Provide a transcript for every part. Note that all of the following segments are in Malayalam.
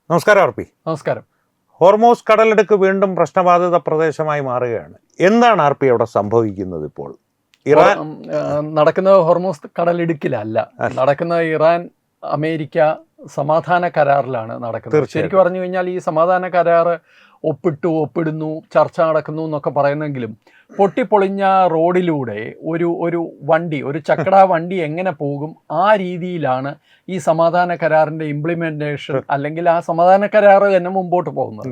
നമസ്കാരം ആർ പി. നമസ്കാരം. ഹോർമോസ് കടലെടുക്ക് വീണ്ടും പ്രശ്നബാധിത പ്രദേശമായി മാറുകയാണ്. എന്താണ് ആർ പി അവിടെ സംഭവിക്കുന്നത് ഇപ്പോൾ? ഇറാൻ നടക്കുന്ന ഹോർമോസ് കടലിടുക്കിലല്ല നടക്കുന്ന. ഇറാൻ അമേരിക്ക സമാധാന കരാറിലാണ് നടക്കുന്നത്. ശരിക്കും പറഞ്ഞു കഴിഞ്ഞാൽ ഈ സമാധാന കരാർ ഒപ്പിടുന്നു, ചർച്ച നടക്കുന്നു എന്നൊക്കെ പറയുന്നെങ്കിലും പൊട്ടിപ്പൊളിഞ്ഞ റോഡിലൂടെ ഒരു വണ്ടി, ഒരു ചക്ര വണ്ടി എങ്ങനെ പോകും, ആ രീതിയിലാണ് ഈ സമാധാന കരാറിന്റെ ഇംപ്ലിമെന്റേഷൻ, അല്ലെങ്കിൽ ആ സമാധാന കരാർ തന്നെ മുമ്പോട്ട് പോകുന്നത്.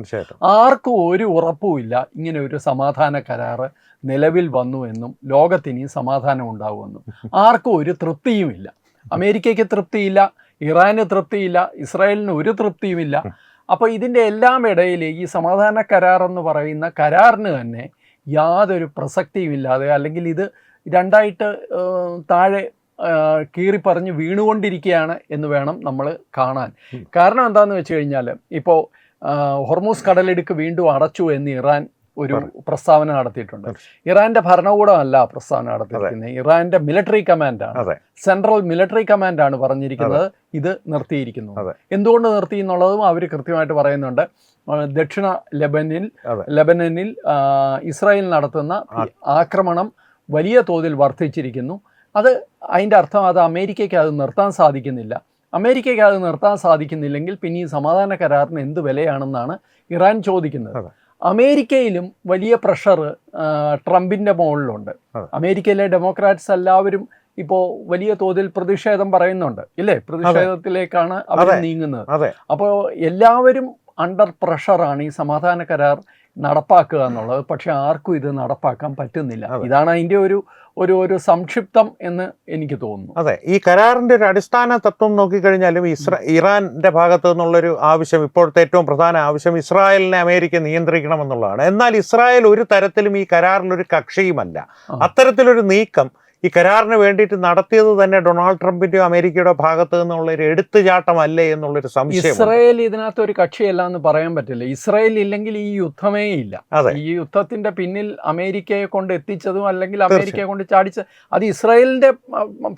ആർക്കും ഒരു ഉറപ്പുമില്ല ഇങ്ങനെ ഒരു സമാധാന കരാർ നിലവിൽ വന്നു എന്നും ലോകത്തിന് സമാധാനം ഉണ്ടാകുമെന്നും. ആർക്കും ഒരു തൃപ്തിയുമില്ല. അമേരിക്കയ്ക്ക് തൃപ്തിയില്ല, ഇറാന് തൃപ്തിയില്ല, ഇസ്രായേലിന് ഒരു തൃപ്തിയുമില്ല. അപ്പോൾ ഇതിൻ്റെ എല്ലാം ഇടയിൽ ഈ സമാധാന കരാർ എന്ന് പറയുന്ന കരാറിന് തന്നെ യാതൊരു പ്രസക്തിയുമില്ലാതെ, അല്ലെങ്കിൽ ഇത് രണ്ടായിട്ട് താഴെ കീറിപ്പറിഞ്ഞ് വീണുകൊണ്ടിരിക്കുകയാണ് എന്ന് വേണം നമ്മൾ കാണാൻ. കാരണം എന്താണെന്ന് വെച്ച് കഴിഞ്ഞാൽ, ഇപ്പോൾ ഹോർമൂസ് കടലിടുക്ക് വീണ്ടും അടച്ചു എന്ന് ഇറാൻ ഒരു പ്രസ്താവന നടത്തിയിട്ടുണ്ട്. ഇറാന്റെ ഭരണകൂടമല്ല പ്രസ്താവന നടത്തിയിരിക്കുന്നത്, ഇറാന്റെ മിലിറ്ററി കമാൻഡാണ്, സെൻട്രൽ മിലിറ്ററി കമാൻഡാണ് പറഞ്ഞിരിക്കുന്നത് ഇത് നിർത്തിയിരിക്കുന്നു. എന്തുകൊണ്ട് നിർത്തി എന്നുള്ളതും അവർ കൃത്യമായിട്ട് പറയുന്നുണ്ട്. ദക്ഷിണ ലെബനനിൽ ഇസ്രായേൽ നടത്തുന്ന ആക്രമണം വലിയ തോതിൽ വർദ്ധിച്ചിരിക്കുന്നു. അതിൻ്റെ അർത്ഥം അത് അമേരിക്കയ്ക്ക് അത് നിർത്താൻ സാധിക്കുന്നില്ല. അമേരിക്കയ്ക്ക് അത് നിർത്താൻ സാധിക്കുന്നില്ലെങ്കിൽ പിന്നെ ഈ സമാധാന കരാറിന് എന്ത് വിലയാണെന്നാണ് ഇറാൻ ചോദിക്കുന്നത്. അമേരിക്കയിലും വലിയ പ്രഷർ ട്രംപിൻ്റെ മുകളിലുണ്ട്. അമേരിക്കയിലെ ഡെമോക്രാറ്റ്സ് എല്ലാവരും ഇപ്പോൾ വലിയ തോതിൽ പ്രതിഷേധം പറയുന്നുണ്ട്, ഇല്ലേ? പ്രതിഷേധത്തിലേക്കാണ് അവർ നീങ്ങുന്നത്. അപ്പോൾ എല്ലാവരും അണ്ടർ പ്രഷറാണ് ഈ സമാധാന കരാർ നടപ്പാക്കുക എന്നുള്ളത്. പക്ഷെ ആർക്കും ഇത് നടപ്പാക്കാൻ പറ്റുന്നില്ല. ഇതാണ് അതിൻ്റെ ഒരു സംക്ഷിപ്തം എന്ന് എനിക്ക് തോന്നുന്നു. അതെ, ഈ കരാറിന്റെ ഒരു അടിസ്ഥാന തത്വം നോക്കിക്കഴിഞ്ഞാലും ഇറാന്റെ ഭാഗത്തു നിന്നുള്ളൊരു ആവശ്യം, ഇപ്പോഴത്തെ ഏറ്റവും പ്രധാന ആവശ്യം ഇസ്രായേലിനെ അമേരിക്ക നിയന്ത്രിക്കണമെന്നുള്ളതാണ്. എന്നാൽ ഇസ്രായേൽ ഒരു തരത്തിലും ഈ കരാറിലൊരു കക്ഷിയുമല്ല. അത്തരത്തിലൊരു നീക്കം ഈ കരാറിന് വേണ്ടിയിട്ട് നടത്തിയത് തന്നെ ഡൊണാൾഡ് ട്രംപിന്റെയോ അമേരിക്കയുടെ ഭാഗത്ത് നിന്നുള്ള ഒരു എടുത്തുചാട്ടമല്ലേ എന്നുള്ളൊരു സംശയം. ഇസ്രായേൽ ഇതിനകത്ത് ഒരു കക്ഷിയല്ല എന്ന് പറയാൻ പറ്റില്ല. ഇസ്രായേൽ ഇല്ലെങ്കിൽ ഈ യുദ്ധമേ ഇല്ല. ഈ യുദ്ധത്തിന്റെ പിന്നിൽ അമേരിക്കയെ കൊണ്ട് എത്തിച്ചതും അല്ലെങ്കിൽ അമേരിക്കയെ കൊണ്ട് ചാടിച്ച അത് ഇസ്രായേലിന്റെ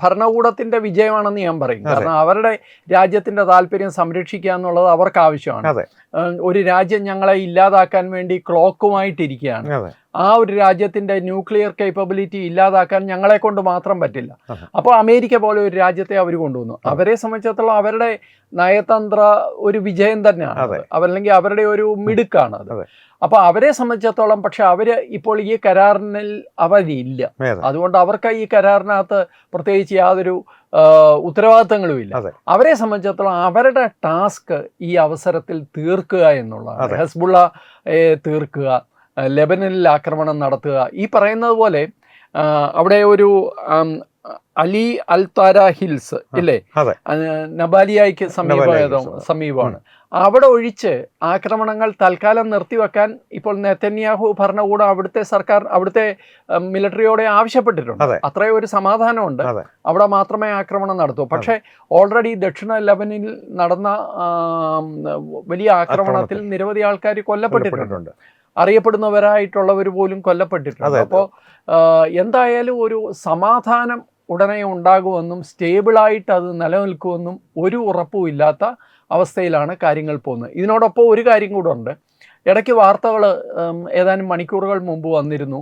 ഭരണകൂടത്തിന്റെ വിജയമാണെന്ന് ഞാൻ പറയും. കാരണം അവരുടെ രാജ്യത്തിന്റെ താല്പര്യം സംരക്ഷിക്കുക എന്നുള്ളത് അവർക്ക് ആവശ്യമാണ്. ഒരു രാജ്യം ഞങ്ങളെ ഇല്ലാതാക്കാൻ വേണ്ടി ക്ലോക്കുമായിട്ടിരിക്കുകയാണ്. ആ ഒരു രാജ്യത്തിൻ്റെ ന്യൂക്ലിയർ കേപ്പബിലിറ്റി ഇല്ലാതാക്കാൻ ഞങ്ങളെ കൊണ്ട് മാത്രം പറ്റില്ല. അപ്പോൾ അമേരിക്ക പോലെ ഒരു രാജ്യത്തെ അവർ കൊണ്ടുവന്നു. അവരെ സംബന്ധിച്ചിടത്തോളം അവരുടെ നയതന്ത്ര ഒരു വിജയം തന്നെയാണ്, അല്ലെങ്കിൽ അവരുടെ ഒരു മിടുക്കാണ് അത്. അപ്പോൾ അവരെ സംബന്ധിച്ചിടത്തോളം പക്ഷെ അവർ ഇപ്പോൾ ഈ കരാറിനിൽ അവരില്ല. അതുകൊണ്ട് അവർക്ക് ഈ കരാറിനകത്ത് പ്രത്യേകിച്ച് യാതൊരു ഉത്തരവാദിത്തങ്ങളും ഇല്ല. അവരെ സംബന്ധിച്ചിടത്തോളം അവരുടെ ടാസ്ക് ഈ അവസരത്തിൽ തീർക്കുക എന്നുള്ളതാണ്. ഹെസ്ബുള്ളയെ തീർക്കുക, ലെബനനിൽ ആക്രമണം നടത്തുക. ഈ പറയുന്നത് പോലെ അവിടെ ഒരു അലി അൽത്താര ഹിൽസ് ഇല്ലേ, നബാലിയായ്ക്ക് സമീപമാണ്. അവിടെ ഒഴിച്ച് ആക്രമണങ്ങൾ തൽക്കാലം നിർത്തിവെക്കാൻ ഇപ്പോൾ നെതന്യാഹു ഭരണകൂടം അവിടുത്തെ സർക്കാർ, അവിടുത്തെ മിലിറ്ററിയോടെ ആവശ്യപ്പെട്ടിട്ടുണ്ട്. അത്രയും ഒരു സമാധാനമുണ്ട്, അവിടെ മാത്രമേ ആക്രമണം നടത്തൂ. പക്ഷേ ഓൾറെഡി ദക്ഷിണ ലെബനിൽ നടന്ന വലിയ ആക്രമണത്തിൽ നിരവധി ആൾക്കാർ കൊല്ലപ്പെട്ടിട്ടുണ്ട്. അറിയപ്പെടുന്നവരായിട്ടുള്ളവർ പോലും കൊല്ലപ്പെട്ടിട്ടുണ്ട്. അപ്പോൾ എന്തായാലും ഒരു സമാധാനം ഉടനെ ഉണ്ടാകുമെന്നും സ്റ്റേബിളായിട്ട് അത് നിലനിൽക്കുമെന്നും ഒരു ഉറപ്പുമില്ലാത്ത അവസ്ഥയിലാണ് കാര്യങ്ങൾ പോകുന്നത്. ഇതിനോടൊപ്പം ഒരു കാര്യം കൂടെ ഉണ്ട്. ഇടയ്ക്ക് വാർത്തകൾ ഏതാനും മണിക്കൂറുകൾ മുമ്പ് വന്നിരുന്നു,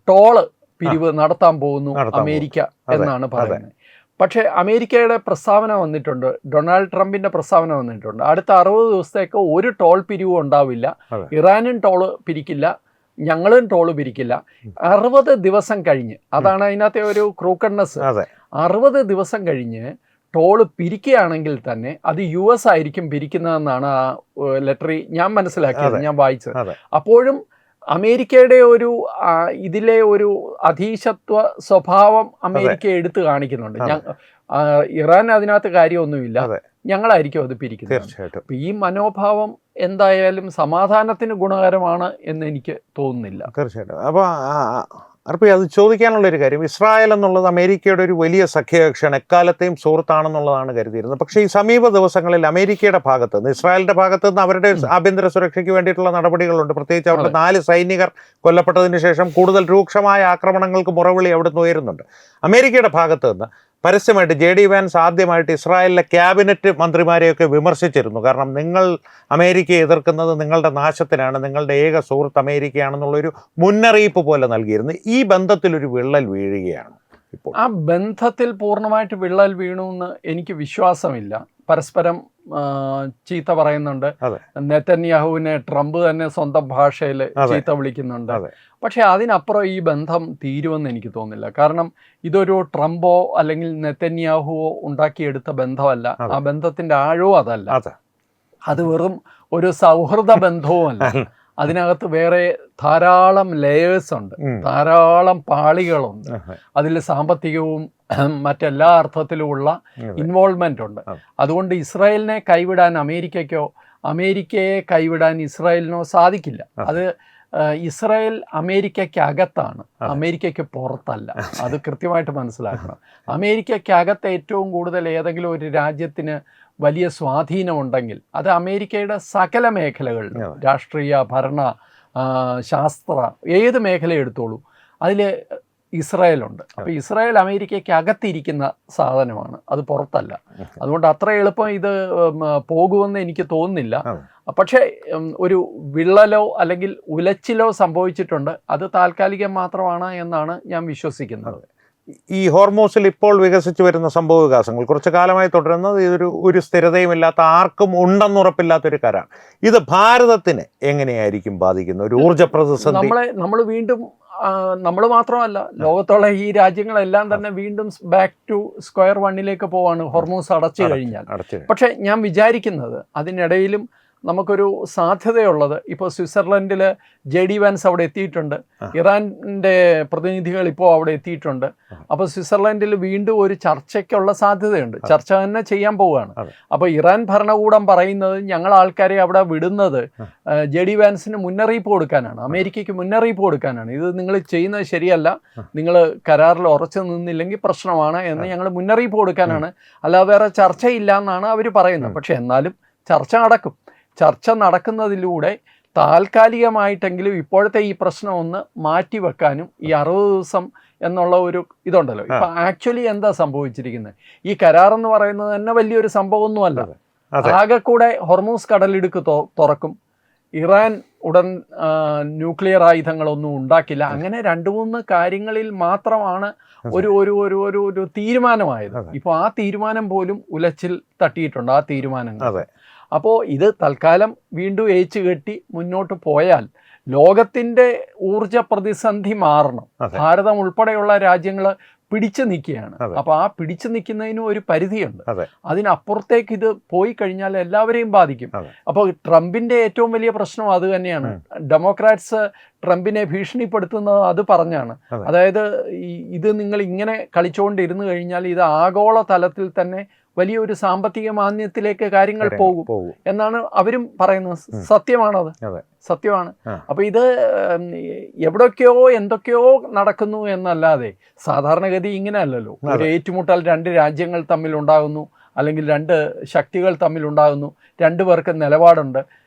ടോള് പിരിവ് നടത്താൻ പോകുന്നു അമേരിക്ക എന്നാണ് പറയുന്നത്. പക്ഷേ അമേരിക്കയുടെ പ്രസ്താവന വന്നിട്ടുണ്ട്, ഡൊണാൾഡ് ട്രംപിൻ്റെ പ്രസ്താവന വന്നിട്ടുണ്ട്. അടുത്ത 60 ദിവസത്തേക്ക് ഒരു ടോൾ പിരിവും ഉണ്ടാവില്ല, ഇറാനും ടോള് പിരിക്കില്ല, ഞങ്ങളും ടോള് പിരിക്കില്ല. 60 ദിവസം കഴിഞ്ഞ്, അതാണ് അതിനകത്തെ ഒരു ക്രൂക്കഡ്നെസ്, 60 ദിവസം കഴിഞ്ഞ് ടോള് പിരിക്കുകയാണെങ്കിൽ തന്നെ അത് US ആയിരിക്കും പിരിക്കുന്നതെന്നാണ് ആ ലെറ്ററിൽ ഞാൻ മനസ്സിലാക്കിയത്, ഞാൻ വായിച്ചത്. അപ്പോഴും അമേരിക്കയുടെ ഇതിലെ ഒരു അധീശത്വ സ്വഭാവം അമേരിക്ക എടുത്തു കാണിക്കുന്നുണ്ട്. ഇറാൻ അതിനകത്ത് കാര്യമൊന്നുമില്ല, ഞങ്ങളായിരിക്കും അത് പിരിക്കുന്നത്. അപ്പം ഈ മനോഭാവം എന്തായാലും സമാധാനത്തിന് ഗുണകരമാണ് എന്ന് എനിക്ക് തോന്നുന്നില്ല. തീർച്ചയായിട്ടും. അപ്പോൾ അർപ്പി, അത് ചോദിക്കാനുള്ളൊരു കാര്യം, ഇസ്രായേൽ എന്നുള്ളത് അമേരിക്കയുടെ ഒരു വലിയ സഖ്യകക്ഷിയാണ്, എക്കാലത്തെയും സുഹൃത്താണെന്നുള്ളതാണ് കരുതിയിരുന്നത്. പക്ഷേ ഈ സമീപ ദിവസങ്ങളിൽ അമേരിക്കയുടെ ഭാഗത്ത് നിന്ന്, ഇസ്രായേലിൻ്റെ ഭാഗത്ത് നിന്ന് അവരുടെ ആഭ്യന്തര സുരക്ഷയ്ക്ക് വേണ്ടിയിട്ടുള്ള നടപടികളുണ്ട്. പ്രത്യേകിച്ച് അവരുടെ 4 സൈനികർ കൊല്ലപ്പെട്ടതിന് ശേഷം കൂടുതൽ രൂക്ഷമായ ആക്രമണങ്ങൾക്ക് മുറവിളി അവിടുന്ന് ഉയരുന്നുണ്ട്. അമേരിക്കയുടെ ഭാഗത്ത് നിന്ന് പരസ്യമായിട്ട് JD വാൻസ് ആദ്യമായിട്ട് ഇസ്രായേലിലെ ക്യാബിനറ്റ് മന്ത്രിമാരെയൊക്കെ വിമർശിച്ചിരുന്നു. കാരണം നിങ്ങൾ അമേരിക്കയെ എതിർക്കുന്നത് നിങ്ങളുടെ നാശത്തിനാണ്, നിങ്ങളുടെ ഏക സുഹൃത്ത് അമേരിക്കയാണെന്നുള്ളൊരു മുന്നറിയിപ്പ് പോലെ നൽകിയിരുന്നു. ഈ ബന്ധത്തിലൊരു വിള്ളൽ വീഴുകയാണ് ഇപ്പോൾ. ആ ബന്ധത്തിൽ പൂർണ്ണമായിട്ട് വിള്ളൽ വീണു എന്ന് എനിക്ക് വിശ്വാസമില്ല. പരസ്പരം ചീത്ത പറയുന്നുണ്ട്. നെതന്യാഹുവിനെ ട്രംപ് തന്നെ സ്വന്തം ഭാഷയിൽ ചീത്ത വിളിക്കുന്നുണ്ട്. പക്ഷെ അതിനപ്പുറം ഈ ബന്ധം തീരുമെന്ന് എനിക്ക് തോന്നുന്നില്ല. കാരണം ഇതൊരു ട്രംപോ അല്ലെങ്കിൽ നെതന്യാഹുവോ ഉണ്ടാക്കിയെടുത്ത ബന്ധമല്ല. ആ ബന്ധത്തിന്റെ ആഴവും അതല്ല. അത് വെറും ഒരു സൗഹൃദ ബന്ധവും അല്ല. അതിനകത്ത് വേറെ ധാരാളം ലേയേഴ്സ് ഉണ്ട്, ധാരാളം പാളികളുണ്ട്. അതിൽ സാമ്പത്തികവും മറ്റെല്ലാ അർത്ഥത്തിലുമുള്ള ഇൻവോൾവ്മെന്റ് ഉണ്ട്. അതുകൊണ്ട് ഇസ്രായേലിനെ കൈവിടാൻ അമേരിക്കയ്ക്കോ അമേരിക്കയെ കൈവിടാൻ ഇസ്രായേലിനോ സാധിക്കില്ല. അത് ഇസ്രായേൽ അമേരിക്കയ്ക്കകത്താണ്, അമേരിക്കയ്ക്ക് പുറത്തല്ല. അത് കൃത്യമായിട്ട് മനസ്സിലാക്കണം. അമേരിക്കയ്ക്കകത്ത് ഏറ്റവും കൂടുതൽ ഏതെങ്കിലും ഒരു രാജ്യത്തിന് വലിയ സ്വാധീനമുണ്ടെങ്കിൽ അത് അമേരിക്കയുടെ സകല മേഖലകളിലും, രാഷ്ട്രീയ, ഭരണ, ശാസ്ത്ര, ഏത് മേഖല എടുത്തോളൂ, അതിൽ ഇസ്രായേലുണ്ട്. അപ്പോൾ ഇസ്രായേൽ അമേരിക്കയ്ക്ക് അകത്തിരിക്കുന്ന സാധനമാണ്, അത് പുറത്തല്ല. അതുകൊണ്ട് അത്ര എളുപ്പം ഇത് പോകുമെന്ന് എനിക്ക് തോന്നുന്നില്ല. പക്ഷേ ഒരു വിള്ളലോ അല്ലെങ്കിൽ ഉലച്ചിലോ സംഭവിച്ചിട്ടുണ്ട്. അത് താൽക്കാലികം മാത്രമാണ് എന്നാണ് ഞാൻ വിശ്വസിക്കുന്നത്. ഈ ഹോർമൂസിൽ ഇപ്പോൾ വികസിച്ചു വരുന്ന സംഭവ വികാസങ്ങൾ കുറച്ചു കാലമായി തുടരുന്നത് ഒരു സ്ഥിരതയുമില്ലാത്ത, ആർക്കും ഉണ്ടെന്നുറപ്പില്ലാത്തൊരു കരാർ. ഇത് ഭാരതത്തിന് എങ്ങനെയായിരിക്കും ബാധിക്കുന്നത്? ഒരു ഊർജ്ജ പ്രതിസന്ധി നമ്മൾ വീണ്ടും, നമ്മൾ മാത്രമല്ല, ലോകത്തുള്ള ഈ രാജ്യങ്ങളെല്ലാം തന്നെ വീണ്ടും ബാക്ക് ടു സ്ക്വയർ വണ്ണിലേക്ക് പോവാണ് ഹോർമൂസ് അടച്ചു കഴിഞ്ഞാൽ. പക്ഷെ ഞാൻ വിചാരിക്കുന്നത് അതിനിടയിലും നമുക്കൊരു സാധ്യതയുള്ളത്, ഇപ്പോൾ സ്വിറ്റ്സർലൻഡിൽ JD വാൻസ് അവിടെ എത്തിയിട്ടുണ്ട്, ഇറാൻ്റെ പ്രതിനിധികൾ ഇപ്പോൾ അവിടെ എത്തിയിട്ടുണ്ട്. അപ്പോൾ സ്വിറ്റ്സർലൻഡിൽ വീണ്ടും ഒരു ചർച്ചയ്ക്കുള്ള സാധ്യതയുണ്ട്. ചർച്ച തന്നെ ചെയ്യാൻ പോവുകയാണ്. അപ്പോൾ ഇറാൻ ഭരണകൂടം പറയുന്നത് ഞങ്ങൾ ആൾക്കാരെ അവിടെ വിടുന്നത് JD വാൻസിന് മുന്നറിയിപ്പ് കൊടുക്കാനാണ്, അമേരിക്കയ്ക്ക് മുന്നറിയിപ്പ് കൊടുക്കാനാണ്. ഇത് നിങ്ങൾ ചെയ്യുന്നത് ശരിയല്ല, നിങ്ങൾ കരാറിൽ ഉറച്ചു നിന്നില്ലെങ്കിൽ പ്രശ്നമാണ് എന്ന് ഞങ്ങൾ മുന്നറിയിപ്പ് കൊടുക്കാനാണ്, അല്ലാതെ വേറെ ചർച്ചയില്ല എന്നാണ് അവർ പറയുന്നത്. പക്ഷെ എന്നാലും ചർച്ച നടക്കും. ചർച്ച നടക്കുന്നതിലൂടെ താൽക്കാലികമായിട്ടെങ്കിലും ഇപ്പോഴത്തെ ഈ പ്രശ്നം ഒന്ന് മാറ്റിവെക്കാനും, ഈ 60 ദിവസം എന്നുള്ള ഒരു ഇതുണ്ടല്ലോ, ഇപ്പം ആക്ച്വലി എന്താ സംഭവിച്ചിരിക്കുന്നത്, ഈ കരാർ എന്ന് പറയുന്നത് തന്നെ വലിയൊരു സംഭവമൊന്നുമല്ല. ആകെ കൂടെ ഹോർമൂസ് കടലിടുക്ക് തുറക്കും, ഇറാൻ ഉടൻ ന്യൂക്ലിയർ ആയുധങ്ങളൊന്നും ഉണ്ടാക്കില്ല. അങ്ങനെ 2-3 കാര്യങ്ങളിൽ മാത്രമാണ് ഒരു ഒരു ഒരു ഒരു ഒരു തീരുമാനമായത്. ഇപ്പോൾ ആ തീരുമാനം പോലും ഉലച്ചിൽ തട്ടിയിട്ടുണ്ട്, ആ തീരുമാനങ്ങൾ. അപ്പോൾ ഇത് തൽക്കാലം വീണ്ടും ഏച്ചു കെട്ടി മുന്നോട്ട് പോയാൽ ലോകത്തിൻ്റെ ഊർജ പ്രതിസന്ധി മാറണം. ഭാരതം ഉൾപ്പെടെയുള്ള രാജ്യങ്ങൾ പിടിച്ചു നിൽക്കുകയാണ്. അപ്പോൾ ആ പിടിച്ചു നിൽക്കുന്നതിനും ഒരു പരിധിയുണ്ട്. അതിനപ്പുറത്തേക്ക് ഇത് പോയി കഴിഞ്ഞാൽ എല്ലാവരെയും ബാധിക്കും. അപ്പോൾ ട്രംപിൻ്റെ ഏറ്റവും വലിയ പ്രശ്നം അത് തന്നെയാണ്. ഡെമോക്രാറ്റ്സ് ട്രംപിനെ ഭീഷണിപ്പെടുത്തുന്നത് അത് പറഞ്ഞാണ്. അതായത് ഇത് നിങ്ങൾ ഇങ്ങനെ കളിച്ചുകൊണ്ടിരുന്നു കഴിഞ്ഞാൽ ഇത് ആഗോള തലത്തിൽ തന്നെ വലിയൊരു സാമ്പത്തിക മാന്ദ്യത്തിലേക്ക് കാര്യങ്ങൾ പോകും എന്നാണ് അവരും പറയുന്നത്. സത്യമാണത്, സത്യമാണ്. അപ്പൊ ഇത് എവിടൊക്കെയോ എന്തൊക്കെയോ നടക്കുന്നു എന്നല്ലാതെ സാധാരണഗതി ഇങ്ങനെ അല്ലല്ലോ. ഒരു ഏറ്റുമുട്ടൽ 2 രാജ്യങ്ങൾ തമ്മിൽ ഉണ്ടാകുന്നു, അല്ലെങ്കിൽ 2 ശക്തികൾ തമ്മിൽ ഉണ്ടാകുന്നു, 2 പേർക്ക് നിലപാടുണ്ട്.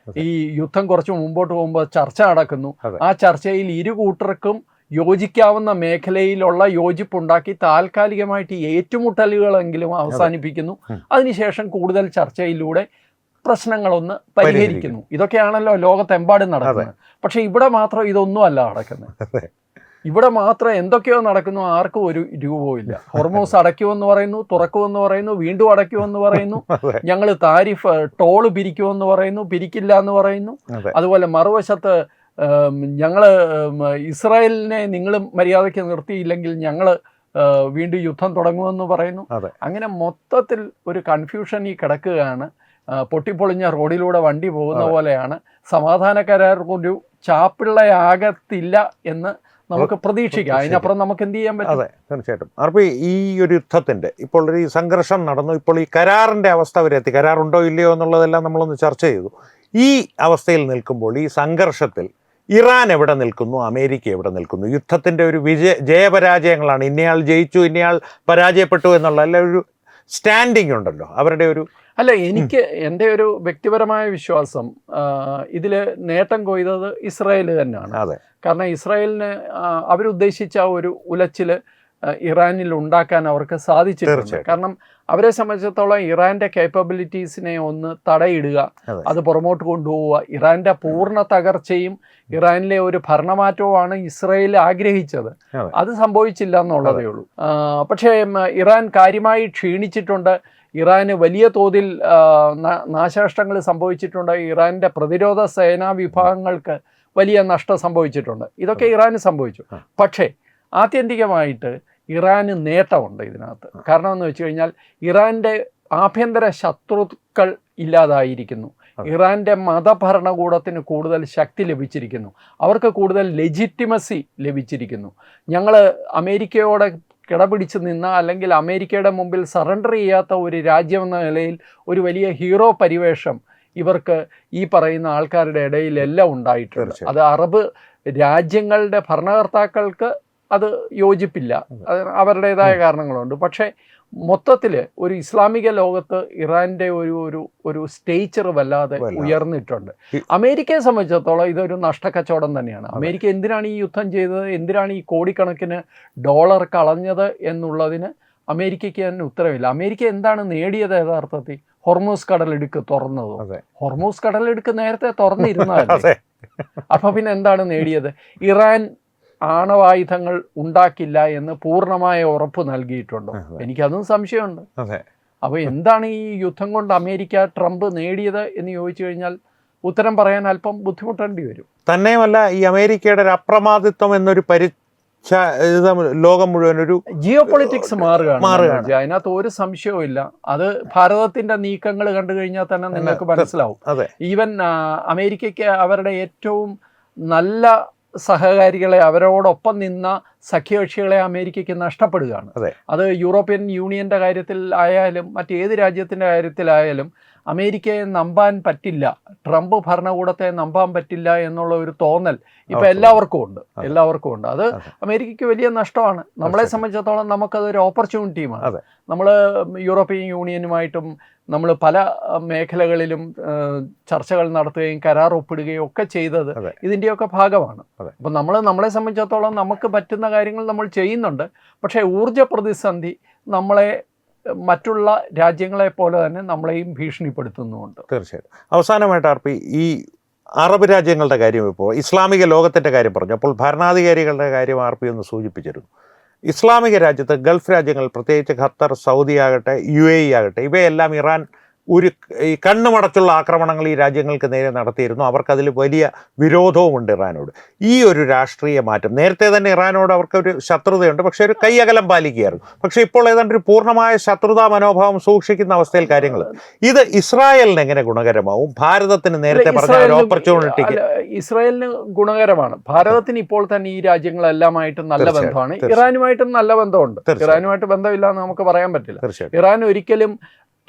ഈ യുദ്ധം കുറച്ച് മുമ്പോട്ട് പോകുമ്പോൾ ചർച്ച നടക്കുന്നു. ആ ചർച്ചയിൽ ഇരു കൂട്ടർക്കും യോജിക്കാവുന്ന മേഖലയിലുള്ള യോജിപ്പുണ്ടാക്കി താൽക്കാലികമായിട്ട് ഈ ഏറ്റുമുട്ടലുകളെങ്കിലും അവസാനിപ്പിക്കുന്നു. അതിനുശേഷം കൂടുതൽ ചർച്ചയിലൂടെ പ്രശ്നങ്ങളൊന്ന് പരിഹരിക്കുന്നു. ഇതൊക്കെയാണല്ലോ ലോകത്തെമ്പാടും നടക്കുന്നത്. പക്ഷെ ഇവിടെ മാത്രം ഇതൊന്നും അല്ല നടക്കുന്നത്. ഇവിടെ മാത്രം എന്തൊക്കെയോ നടക്കുന്നു, ആർക്കും ഒരു രൂപവും ഇല്ല. ഹോർമൂസ് അടയ്ക്കുമെന്ന് പറയുന്നു, തുറക്കുമെന്ന് പറയുന്നു, വീണ്ടും അടയ്ക്കുമെന്ന് പറയുന്നു, ഞങ്ങൾ താരിഫ് ടോള് പിരിക്കുമെന്ന് പറയുന്നു, പിരിക്കില്ല എന്ന് പറയുന്നു. അതുപോലെ മറുവശത്ത് ഞങ്ങൾ ഇസ്രായേലിനെ നിങ്ങൾ മര്യാദയ്ക്ക് നിർത്തിയില്ലെങ്കിൽ ഞങ്ങൾ വീണ്ടും യുദ്ധം തുടങ്ങുമെന്ന് പറയുന്നു. അങ്ങനെ മൊത്തത്തിൽ ഒരു കൺഫ്യൂഷൻ ഈ കിടക്കുകയാണ്. പൊട്ടിപ്പൊളിഞ്ഞ റോഡിലൂടെ വണ്ടി പോകുന്ന പോലെയാണ്. സമാധാന കരാർ ഒരു ചാപ്പിള്ളയാകത്തില്ല എന്ന് നമുക്ക് പ്രതീക്ഷിക്കാം. അതിനപ്പുറം നമുക്ക് എന്ത് ചെയ്യാൻ പറ്റും? അതെ, തീർച്ചയായിട്ടും. അപ്പോൾ ഈ ഒരു യുദ്ധത്തിൻ്റെ ഇപ്പോൾ ഒരു സംഘർഷം നടന്നു. ഇപ്പോൾ ഈ കരാറിൻ്റെ അവസ്ഥ വരെ എത്തി. കരാറുണ്ടോ ഇല്ലയോ എന്നുള്ളതെല്ലാം നമ്മളൊന്ന് ചർച്ച ചെയ്തു. ഈ അവസ്ഥയിൽ നിൽക്കുമ്പോൾ, ഈ സംഘർഷത്തിൽ ഇറാൻ എവിടെ നിൽക്കുന്നു, അമേരിക്ക എവിടെ നിൽക്കുന്നു? യുദ്ധത്തിൻ്റെ ഒരു ജയപരാജയങ്ങളാണ്. ഇന്നയാൾ ജയിച്ചു, ഇന്നയാൾ പരാജയപ്പെട്ടു എന്നുള്ള അല്ല, ഒരു സ്റ്റാൻഡിങ് ഉണ്ടല്ലോ അവരുടെ ഒരു. അല്ല, എനിക്ക് എൻ്റെ ഒരു വ്യക്തിപരമായ വിശ്വാസം ഇതിൽ നേട്ടം കൊയ്തത് ഇസ്രായേൽ തന്നെയാണ്. കാരണം ഇസ്രായേലിന് അവരുദ്ദേശിച്ച ഒരു ഉലച്ചിൽ ഇറാനിൽ ഉണ്ടാക്കാൻ അവർക്ക് സാധിച്ചിട്ടുണ്ട്. കാരണം അവരെ സംബന്ധിച്ചിടത്തോളം ഇറാന്റെ കേപ്പബിലിറ്റീസിനെ ഒന്ന് തടയിടുക, അത് പുറമോട്ട് കൊണ്ടുപോവുക. ഇറാന്റെ പൂർണ്ണ തകർച്ചയും ഇറാനിലെ ഒരു ഭരണമാറ്റവുമാണ് ഇസ്രായേൽ ആഗ്രഹിച്ചത്. അത് സംഭവിച്ചില്ല എന്നുള്ളതേ ഉള്ളൂ. പക്ഷേ ഇറാൻ കാര്യമായി ക്ഷീണിച്ചിട്ടുണ്ട്. ഇറാന് വലിയ തോതിൽ നാശനഷ്ടങ്ങൾ സംഭവിച്ചിട്ടുണ്ട്. ഇറാന്റെ പ്രതിരോധ സേനാ വിഭാഗങ്ങൾക്ക് വലിയ നഷ്ടം സംഭവിച്ചിട്ടുണ്ട്. ഇതൊക്കെ ഇറാന് സംഭവിച്ചു. പക്ഷേ ആത്യന്തികമായിട്ട് ഇറാന് നേട്ടമുണ്ട് ഇതിനകത്ത്. കാരണം എന്ന് വെച്ച് കഴിഞ്ഞാൽ ഇറാൻ്റെ ആഭ്യന്തര ശത്രുക്കൾ ഇല്ലാതായിരിക്കുന്നു. ഇറാൻ്റെ മതഭരണകൂടത്തിന് കൂടുതൽ ശക്തി ലഭിച്ചിരിക്കുന്നു. അവർക്ക് കൂടുതൽ ലെജിറ്റിമസി ലഭിച്ചിരിക്കുന്നു. ഞങ്ങൾ അമേരിക്കയോടെ കിടപിടിച്ച് നിന്ന, അല്ലെങ്കിൽ അമേരിക്കയുടെ മുമ്പിൽ സറണ്ടർ ചെയ്യാത്ത ഒരു രാജ്യം എന്ന നിലയിൽ ഒരു വലിയ ഹീറോ പരിവേഷം ഇവർക്ക് ഈ പറയുന്ന ആൾക്കാരുടെ ഇടയിലെല്ലാം ഉണ്ടായിട്ടുണ്ട്. അത് അറബ് രാജ്യങ്ങളുടെ ഭരണകർത്താക്കൾക്ക് അത് യോജിപ്പില്ല, അത് അവരുടേതായ കാരണങ്ങളുണ്ട്. പക്ഷേ മൊത്തത്തിൽ ഒരു ഇസ്ലാമിക ലോകത്ത് ഇറാൻ്റെ ഒരു സ്റ്റേച്ചർ വല്ലാതെ ഉയർന്നിട്ടുണ്ട്. അമേരിക്കയെ സംബന്ധിച്ചിടത്തോളം ഇതൊരു നഷ്ടക്കച്ചവടം തന്നെയാണ്. അമേരിക്ക എന്തിനാണ് ഈ യുദ്ധം ചെയ്തത്, എന്തിനാണ് ഈ കോടിക്കണക്കിന് ഡോളർ കളഞ്ഞത് എന്നുള്ളതിന് അമേരിക്കയ്ക്ക് തന്നെ ഉത്തരവില്ല. അമേരിക്ക എന്താണ് നേടിയത് യഥാർത്ഥത്തിൽ? ഹോർമൂസ് കടലിടുക്ക് തുറന്നതോ? ഹോർമൂസ് കടലിടുക്ക് നേരത്തെ തുറന്നിരുന്നതല്ലേ. അപ്പോൾ പിന്നെ എന്താണ് നേടിയത്? ഇറാൻ ആണവായുധങ്ങൾ ഉണ്ടാക്കില്ല എന്ന് പൂർണ്ണമായ ഉറപ്പ് നൽകിയിട്ടുണ്ടോ? എനിക്കതും സംശയമുണ്ട്. അപ്പോൾ എന്താണ് ഈ യുദ്ധം കൊണ്ട് അമേരിക്ക, ട്രംപ് നേടിയത് എന്ന് ചോദിച്ചു കഴിഞ്ഞാൽ ഉത്തരം പറയാൻ അല്പം ബുദ്ധിമുട്ടേണ്ടി വരും. തന്നെയുമല്ല, ഈ അമേരിക്കയുടെ ഒരു അപ്രമാദിത്വം എന്നൊരു ലോകം മുഴുവൻ ഒരു ജിയോ പൊളിറ്റിക്സ് മാറുകയാണ്. അതിനകത്ത് ഒരു സംശയവും ഇല്ല. അത് ഭാരതത്തിന്റെ നീക്കങ്ങൾ കണ്ടു കഴിഞ്ഞാൽ തന്നെ നിങ്ങൾക്ക് മനസ്സിലാവും. ഈവൻ അമേരിക്കയ്ക്ക് അവരുടെ ഏറ്റവും നല്ല സഹകാരികളെ, അവരോടൊപ്പം നിന്ന സഖ്യകക്ഷികളെ അമേരിക്കയ്ക്ക് നഷ്ടപ്പെടുകയാണ്. അത് യൂറോപ്യൻ യൂണിയന്റെ കാര്യത്തിൽ ആയാലും മറ്റേത് രാജ്യത്തിൻ്റെ കാര്യത്തിലായാലും അമേരിക്കയെ നമ്പാൻ പറ്റില്ല, ട്രംപ് ഭരണകൂടത്തെ നമ്പാൻ പറ്റില്ല എന്നുള്ള ഒരു തോന്നൽ ഇപ്പം എല്ലാവർക്കും ഉണ്ട്. അത് അമേരിക്കയ്ക്ക് വലിയ നഷ്ടമാണ്. നമ്മളെ സംബന്ധിച്ചിടത്തോളം നമുക്കതൊരു ഓപ്പർച്യൂണിറ്റിയുമാണ്. നമ്മൾ യൂറോപ്യൻ യൂണിയനുമായിട്ടും നമ്മൾ പല മേഖലകളിലും ചർച്ചകൾ നടത്തുകയും കരാർ ഒപ്പിടുകയും ഒക്കെ ചെയ്തത് ഇതിൻ്റെയൊക്കെ ഭാഗമാണ്. അപ്പം നമ്മളെ സംബന്ധിച്ചിടത്തോളം നമുക്ക് പറ്റുന്ന കാര്യങ്ങൾ നമ്മൾ ചെയ്യുന്നുണ്ട്. പക്ഷേ ഊർജ്ജ പ്രതിസന്ധി നമ്മളെ മറ്റുള്ള രാജ്യങ്ങളെ പോലെ തന്നെ നമ്മളെയും ഭീഷണിപ്പെടുത്തുന്നുമുണ്ട്. തീർച്ചയായിട്ടും. അവസാനമായിട്ട് ആർപി, ഈ അറബ് രാജ്യങ്ങളുടെ കാര്യം, ഇപ്പോൾ ഇസ്ലാമിക ലോകത്തിൻ്റെ കാര്യം പറഞ്ഞു, അപ്പോൾ ഭരണാധികാരികളുടെ കാര്യം ആർപി ഒന്ന് സൂചിപ്പിച്ചിരുന്നു. ഇസ്ലാമിക രാജ്യത്ത്, ഗൾഫ് രാജ്യങ്ങൾ, പ്രത്യേകിച്ച് ഖത്തർ, സൗദി ആകട്ടെ, UAE ആകട്ടെ, ഇവയെല്ലാം ഇറാൻ ഈ കണ്ണുമടച്ചുള്ള ആക്രമണങ്ങൾ ഈ രാജ്യങ്ങൾക്ക് നേരെ നടത്തിയിരുന്നു. അവർക്കതിൽ വലിയ വിരോധവുമുണ്ട് ഇറാനോട്. ഈ ഒരു രാഷ്ട്രീയ മാറ്റം, നേരത്തെ തന്നെ ഇറാനോട് അവർക്കൊരു ശത്രുതയുണ്ട്, പക്ഷേ ഒരു കൈയകലം പാലിക്കുകയായിരുന്നു. പക്ഷേ ഇപ്പോൾ ഏതാണ്ട് ഒരു പൂർണ്ണമായ ശത്രുതാ മനോഭാവം സൂക്ഷിക്കുന്ന അവസ്ഥയിൽ കാര്യങ്ങൾ. ഇത് ഇസ്രായേലിന് എങ്ങനെ ഗുണകരമാവും? ഭാരതത്തിന് നേരത്തെ പറഞ്ഞ ഒരു ഓപ്പർച്യൂണിറ്റിക്ക് ഇസ്രായേലിന് ഗുണകരമാണ്. ഭാരതത്തിന് ഇപ്പോൾ തന്നെ ഈ രാജ്യങ്ങളെല്ലാമായിട്ടും നല്ല ബന്ധമാണ്. ഇറാനുമായിട്ടും നല്ല ബന്ധമുണ്ട്. ഇറാനുമായിട്ട് ബന്ധമില്ല എന്ന് നമുക്ക് പറയാൻ പറ്റില്ല. ഇറാൻ ഒരിക്കലും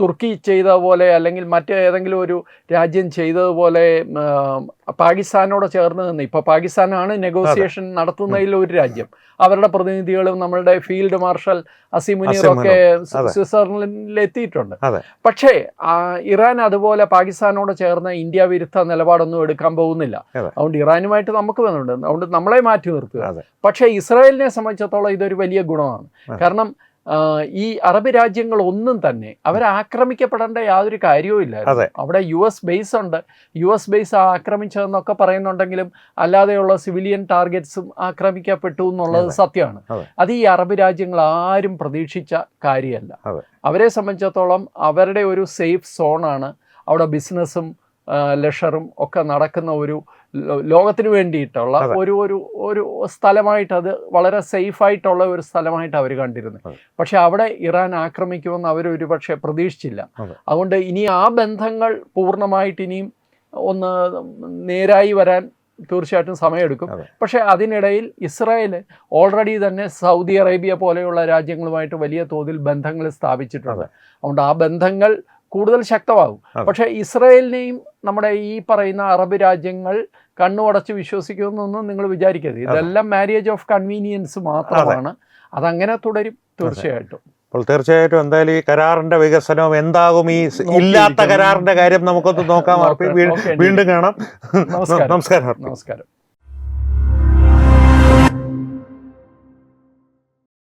തുർക്കി ചെയ്ത പോലെ, അല്ലെങ്കിൽ മറ്റേതെങ്കിലും ഒരു രാജ്യം ചെയ്തതുപോലെ പാകിസ്ഥാനോട് ചേർന്ന് നിന്ന്, ഇപ്പോൾ പാകിസ്ഥാനാണ് നെഗോസിയേഷൻ നടത്തുന്നതിൽ ഒരു രാജ്യം. അവരുടെ പ്രതിനിധികളും നമ്മളുടെ ഫീൽഡ് മാർഷൽ അസീം മുനീറൊക്കെ സ്വിറ്റ്സർലൻഡിൽ എത്തിയിട്ടുണ്ട്. പക്ഷേ ഇറാൻ അതുപോലെ പാകിസ്ഥാനോട് ചേർന്ന് ഇന്ത്യ വിരുദ്ധ നിലപാടൊന്നും എടുക്കാൻ പോകുന്നില്ല. അതുകൊണ്ട് ഇറാനുമായിട്ട് നമുക്ക് ബന്ധമുണ്ട്. അതുകൊണ്ട് നമ്മളെ മാറ്റി നിർത്തുക. പക്ഷേ ഇസ്രായേലിനെ സംബന്ധിച്ചിടത്തോളം ഇതൊരു വലിയ ഗുണമാണ്. കാരണം ഈ അറബ് രാജ്യങ്ങൾ ഒന്നും തന്നെ അവരാക്രമിക്കപ്പെടേണ്ട യാതൊരു കാര്യവും ഇല്ല. അവിടെ US ബേസ് ഉണ്ട്. US ബേസ് ആക്രമിച്ചതെന്നൊക്കെ പറയുന്നുണ്ടെങ്കിലും അല്ലാതെയുള്ള സിവിലിയൻ ടാർഗറ്റ്സും ആക്രമിക്കപ്പെട്ടു എന്നുള്ളത് സത്യമാണ്. അത് ഈ അറബ് രാജ്യങ്ങൾ ആരും പ്രതീക്ഷിച്ച കാര്യമല്ല. അവരെ സംബന്ധിച്ചിടത്തോളം അവരുടെ ഒരു സേഫ് സോണാണ്. അവിടെ ബിസിനസ്സും ലഷറും ഒക്കെ നടക്കുന്ന ഒരു ലോകത്തിന് വേണ്ടിയിട്ടുള്ള ഒരു സ്ഥലമായിട്ട്, അത് വളരെ സേഫായിട്ടുള്ള ഒരു സ്ഥലമായിട്ട് അവർ കണ്ടിരുന്നത്. പക്ഷെ അവിടെ ഇറാൻ ആക്രമിക്കുമെന്ന് അവരൊരു പക്ഷേ പ്രതീക്ഷിച്ചില്ല. അതുകൊണ്ട് ഇനി ആ ബന്ധങ്ങൾ പൂർണ്ണമായിട്ട് ഇനിയും ഒന്ന് നേരായി വരാൻ തീർച്ചയായിട്ടും സമയമെടുക്കും. പക്ഷേ അതിനിടയിൽ ഇസ്രായേൽ ഓൾറെഡി തന്നെ സൗദി അറേബ്യ പോലെയുള്ള രാജ്യങ്ങളുമായിട്ട് വലിയ തോതിൽ ബന്ധങ്ങൾ സ്ഥാപിച്ചിട്ടുണ്ട്. അതുകൊണ്ട് ആ ബന്ധങ്ങൾ കൂടുതൽ ശക്തമാകും. പക്ഷേ ഇസ്രായേലിനെയും നമ്മുടെ ഈ പറയുന്ന അറബ് രാജ്യങ്ങൾ കണ്ണുടച്ച് വിശ്വസിക്കുമെന്നൊന്നും നിങ്ങൾ വിചാരിക്കരുത്. ഇതെല്ലാം മാരേജ് ഓഫ് കൺവീനിയൻസ് മാത്രമാണ്. അതങ്ങനെ തുടരും തീർച്ചയായിട്ടും. അപ്പോൾ തീർച്ചയായിട്ടും എന്തായാലും ഈ കരാറിന്റെ വികസനവും എന്താകും, ഈ ഇല്ലാത്ത കരാറിന്റെ കാര്യം നമുക്കൊന്ന് നോക്കാം. വീണ്ടും കാണാം. നമസ്കാരം.